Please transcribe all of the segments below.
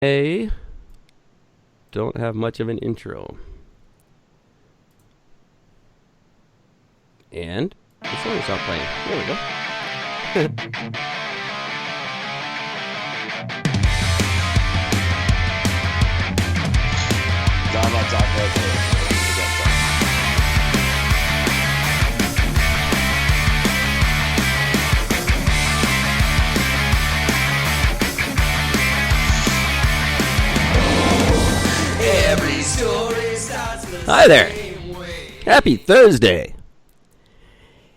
I don't have much of an intro. And the song's not playing. There we go. I'm not talking about it. Every story starts the Hi there. same way. Happy Thursday.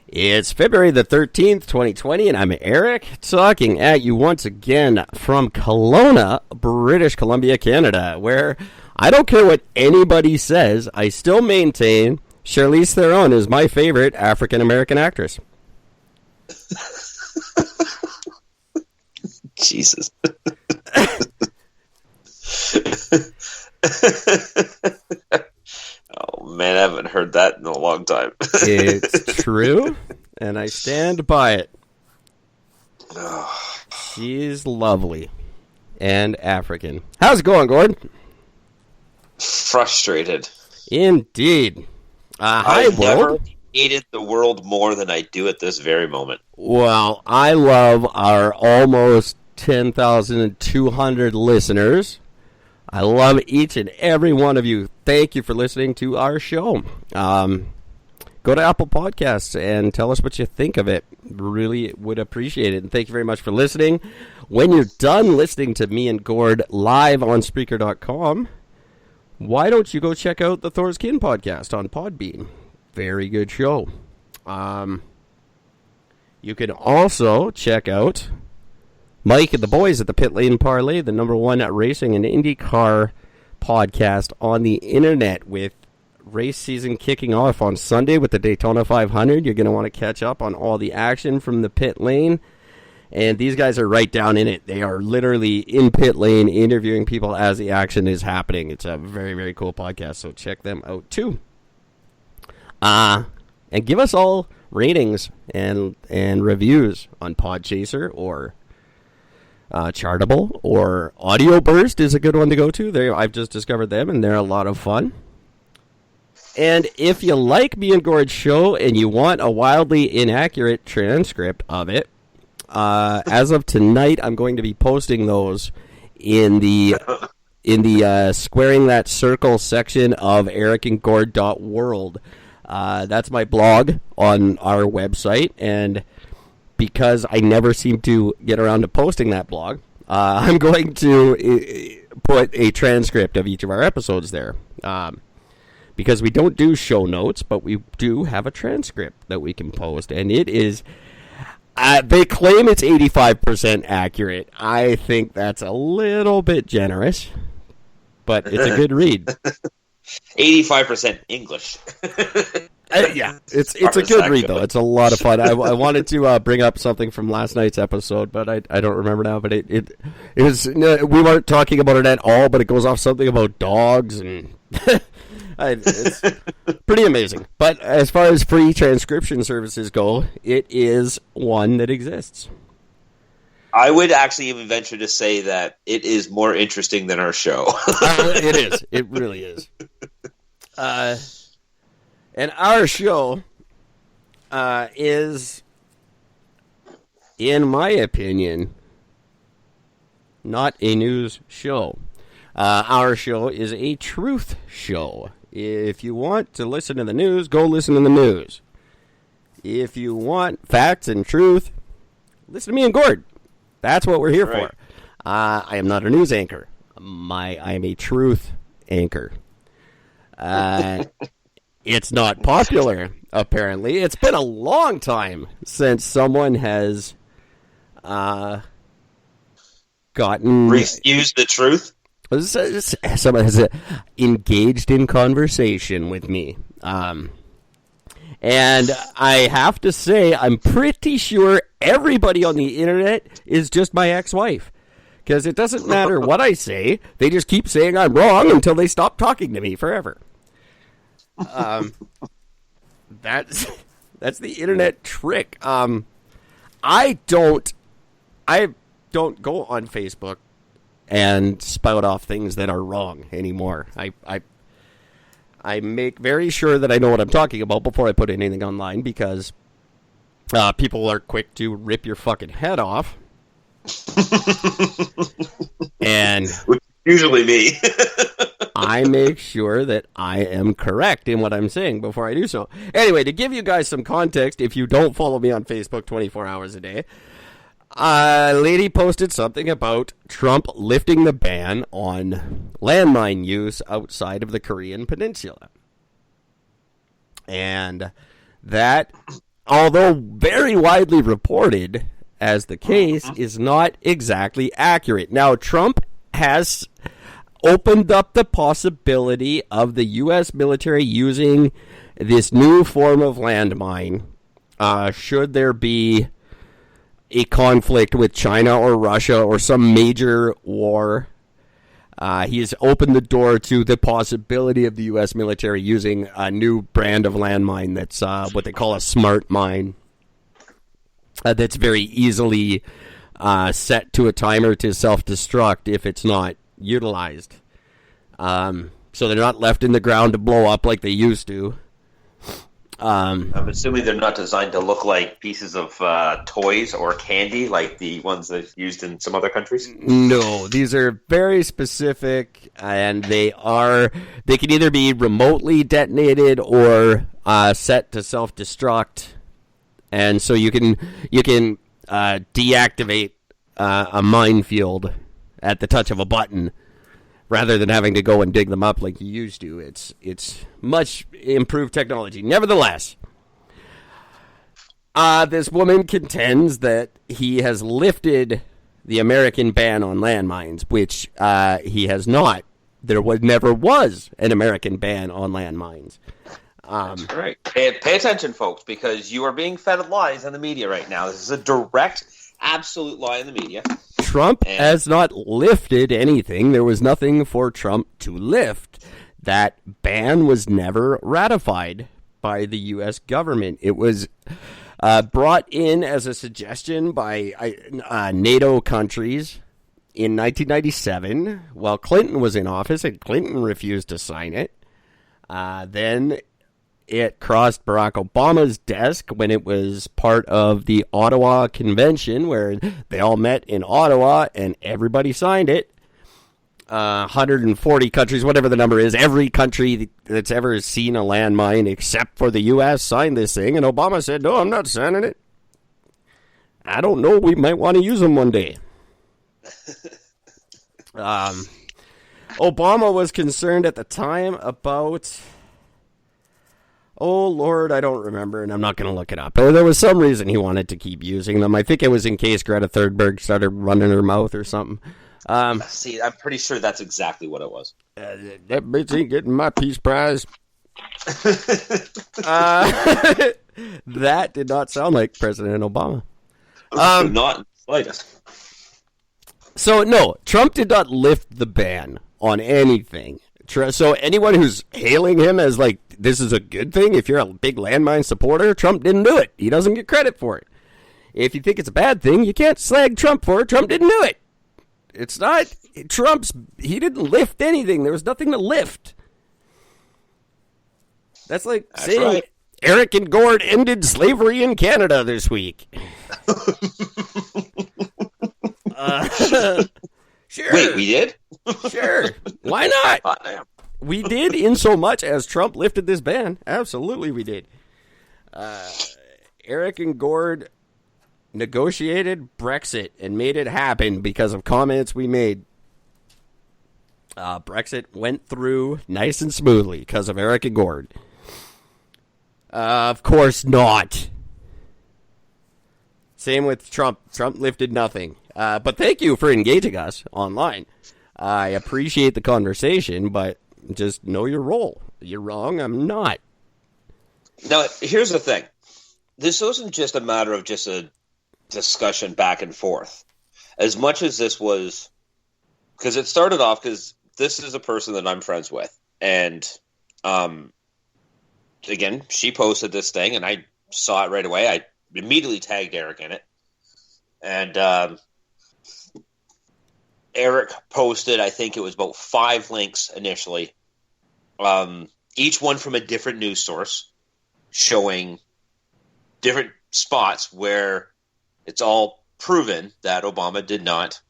It's February the 13th, 2020, and I'm Eric, talking at you once again from Kelowna, British Columbia, Canada, where I don't care what anybody says, I still maintain Charlize Theron is my favorite African-American actress. Jesus. Oh man, I haven't heard that in a long time. It's true, and I stand by it. She's lovely and African. How's it going, Gordon? Frustrated. Indeed. Hi, I've never world. hated the world more than I do at this very moment. Well, I love our almost 10,200 listeners. I love each and every one of you. Thank you for listening to our show. Go to Apple Podcasts and tell us what you think of it. Really would appreciate it. And thank you very much for listening. When you're done listening to me and Gord live on Spreaker.com, why don't you go check out the Thor's Kin podcast on Podbean? Very good show. You can also check out Mike and the boys at the Pitlane Parley, the #1 racing and IndyCar podcast on the internet, with race season kicking off on Sunday with the Daytona 500. You're going to want to catch up on all the action from the pit lane. And these guys are right down in it. They are literally in pit lane interviewing people as the action is happening. It's a very, very cool podcast, so check them out too. And give us all ratings and reviews on Podchaser or Chartable, or Audio Burst is a good one to go to. I've just discovered them, and they're a lot of fun. And if you like me and Gord's show and you want a wildly inaccurate transcript of it, as of tonight, I'm going to be posting those in the Squaring That Circle section of ericandgord.world. That's my blog on our website, and because I never seem to get around to posting that blog, I'm going to put a transcript of each of our episodes there. Because we don't do show notes, but we do have a transcript that we can post, and it is... they claim it's 85% accurate. I think that's a little bit generous, but it's a good read. 85% English. Yeah, it's a good read, though. It's a lot of fun. I wanted to bring up something from last night's episode, but I don't remember now. But it was, we weren't talking about it at all, but it goes off something about dogs, and it's pretty amazing. But as far as free transcription services go, it is one that exists. I would actually even venture to say that it is more interesting than our show. It is. It really is. And our show is, in my opinion, not a news show. Our show is a truth show. If you want to listen to the news, go listen to the news. If you want facts and truth, listen to me and Gord. That's what we're here for. I am not a news anchor. I am a truth anchor. It's not popular, apparently. It's been a long time since someone has gotten... Refuse the truth? Someone has engaged in conversation with me. And I have to say, I'm pretty sure everybody on the internet is just my ex-wife. Because it doesn't matter what I say, they just keep saying I'm wrong until they stop talking to me forever. That's the internet trick. I don't go on Facebook and spout off things that are wrong anymore. I make very sure that I know what I'm talking about before I put anything online, because people are quick to rip your fucking head off. And usually me. I make sure that I am correct in what I'm saying before I do so. Anyway, to give you guys some context, if you don't follow me on Facebook 24 hours a day, a lady posted something about Trump lifting the ban on landmine use outside of the Korean Peninsula. And that, although very widely reported as the case, is not exactly accurate. Now, Trump has opened up the possibility of the U.S. military using this new form of landmine should there be a conflict with China or Russia or some major war. He has opened the door to the possibility of the U.S. military using a new brand of landmine that's what they call a smart mine. That's very easily set to a timer to self-destruct if it's not utilized. So they're not left in the ground to blow up like they used to. I'm assuming they're not designed to look like pieces of toys or candy like the ones that's used in some other countries? No, these are very specific, and they can either be remotely detonated or set to self-destruct. And so you can deactivate a minefield at the touch of a button, rather than having to go and dig them up like you used to. It's much improved technology. Nevertheless, this woman contends that he has lifted the American ban on landmines, which he has not. There never was an American ban on landmines. That's right. Pay attention, folks, because you are being fed lies in the media right now. This is a direct, absolute lie in the media. Trump has not lifted anything. There was nothing for Trump to lift. That ban was never ratified by the U.S. government. It was brought in as a suggestion by NATO countries in 1997 while Clinton was in office, and Clinton refused to sign it. Then it crossed Barack Obama's desk when it was part of the Ottawa Convention, where they all met in Ottawa and everybody signed it. 140 countries, whatever the number is, every country that's ever seen a landmine except for the U.S. signed this thing, and Obama said, no, I'm not signing it. I don't know, we might want to use them one day. Obama was concerned at the time about... Oh, Lord, I don't remember, and I'm not going to look it up. There was some reason he wanted to keep using them. I think it was in case Greta Thunberg started running her mouth or something. See, I'm pretty sure that's exactly what it was. That bitch ain't getting my Peace Prize. That did not sound like President Obama. Not in the slightest. So, no, Trump did not lift the ban on anything. So anyone who's hailing him as like, this is a good thing, if you're a big landmine supporter, Trump didn't do it. He doesn't get credit for it. If you think it's a bad thing, you can't slag Trump for it. Trump didn't do it. It's not he didn't lift anything. There was nothing to lift. That's like saying right. Eric and Gord ended slavery in Canada this week. Sure. Wait, we did? Sure. Why not? Oh, damn. We did, in so much as Trump lifted this ban. Absolutely we did. Eric and Gord negotiated Brexit and made it happen because of comments we made. Brexit went through nice and smoothly because of Eric and Gord. Of course not. Same with Trump. Trump lifted nothing. But thank you for engaging us online. I appreciate the conversation, but just know your role. You're wrong. I'm not. Now, here's the thing. This wasn't just a matter of just a discussion back and forth. As much as this was... Because it started off because this is a person that I'm friends with. And, again, she posted this thing, and I saw it right away. I immediately tagged Eric in it. And Eric posted, I think it was about 5 links initially, each one from a different news source, showing different spots where it's all proven that Obama did not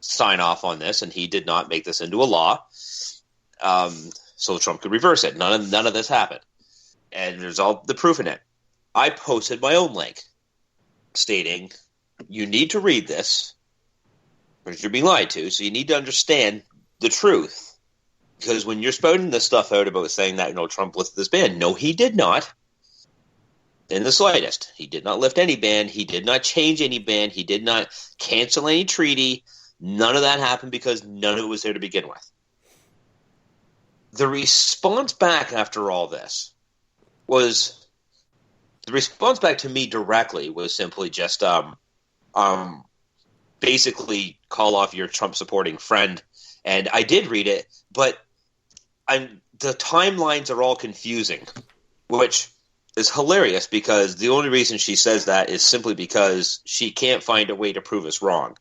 sign off on this and he did not make this into a law, so Trump could reverse it. None of this happened. And there's all the proof in it. I posted my own link stating, you need to read this because you're being lied to, so you need to understand the truth. Because when you're spouting this stuff out about saying that, Trump lifted this ban, no, he did not. In the slightest. He did not lift any ban. He did not change any ban. He did not cancel any treaty. None of that happened because none of it was there to begin with. The response back after all this was, the response back to me directly was simply just basically call off your Trump-supporting friend. And I did read it, but the timelines are all confusing, which is hilarious because the only reason she says that is simply because she can't find a way to prove us wrong.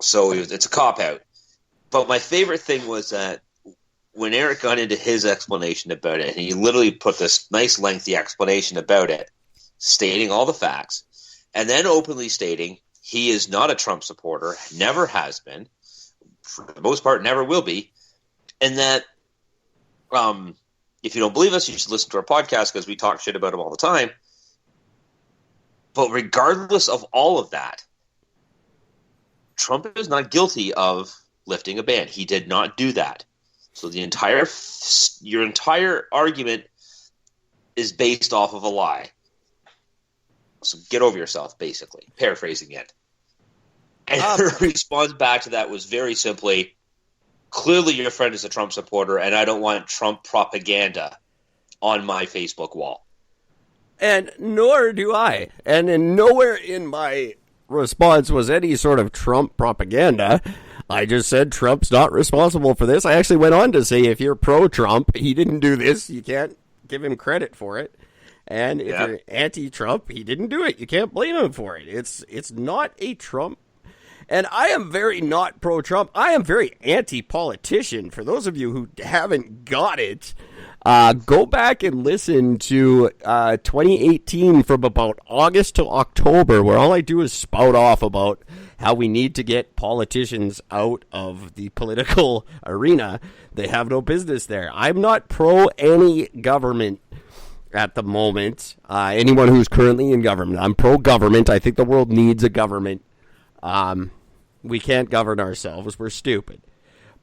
So it's a cop-out. But my favorite thing was that when Eric got into his explanation about it, and he literally put this nice lengthy explanation about it, stating all the facts, and then openly stating he is not a Trump supporter, never has been, for the most part never will be, and that if you don't believe us, you should listen to our podcast because we talk shit about him all the time. But regardless of all of that, Trump is not guilty of lifting a ban. He did not do that. So your entire argument is based off of a lie. So get over yourself, basically, paraphrasing it. And her response back to that was very simply, clearly your friend is a Trump supporter, and I don't want Trump propaganda on my Facebook wall. And nor do I. And nowhere in my response was any sort of Trump propaganda. I just said Trump's not responsible for this. I actually went on to say if you're pro-Trump, he didn't do this. You can't give him credit for it. And if you're anti-Trump, he didn't do it. You can't blame him for it. It's not a Trump. And I am very not pro-Trump. I am very anti-politician. For those of you who haven't got it, go back and listen to 2018 from about August to October, where all I do is spout off about how we need to get politicians out of the political arena. They have no business there. I'm not pro any government at the moment. Anyone who's currently in government. I'm pro-government. I think the world needs a government. We can't govern ourselves. We're stupid.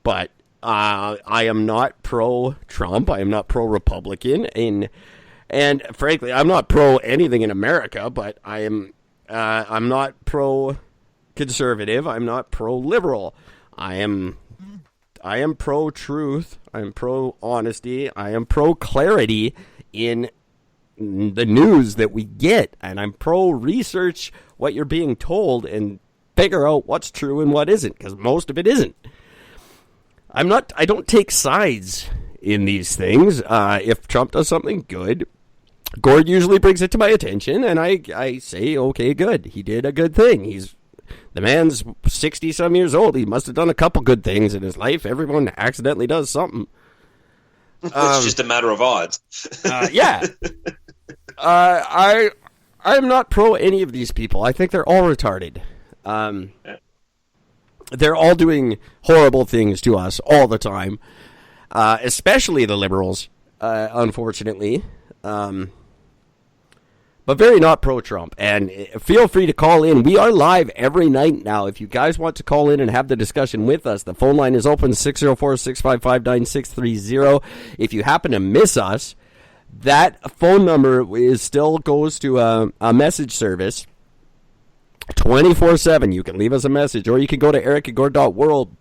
But I am not pro-Trump. I am not pro-Republican. And frankly, I'm not pro anything in America, but I'm not pro-conservative. I'm not pro-liberal. I am pro-truth. I'm pro-honesty. I am pro-clarity in the news that we get. And I'm pro-research what you're being told and figure out what's true and what isn't, because most of it isn't. I don't take sides in these things. If Trump does something good, Gord usually brings it to my attention, and I say, okay, good. He did a good thing. The man's 60-some years old. He must have done a couple good things in his life. Everyone accidentally does something. It's just a matter of odds. Yeah. I'm not pro any of these people. I think they're all retarded. They're all doing horrible things to us all the time, especially the liberals, unfortunately. But very not pro-Trump. And feel free to call in. We are live every night now. If you guys want to call in and have the discussion with us, the phone line is open, 604-655-9630. If you happen to miss us, that phone number still goes to a message service 24/7. You can leave us a message, or you can go to eric@gord.world,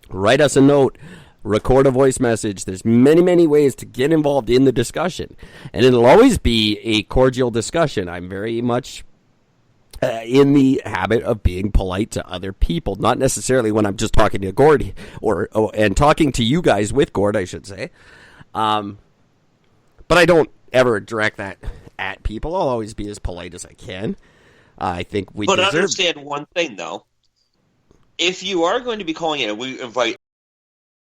write us a note, record a voice message. There's many, many ways to get involved in the discussion, and it'll always be a cordial discussion. I'm very much in the habit of being polite to other people, not necessarily when I'm just talking to Gord and talking to you guys with Gord, I should say. But I don't ever direct that at people. I'll always be as polite as I can. I think we deserve... But understand one thing, though. if you are going to be calling in, and we invite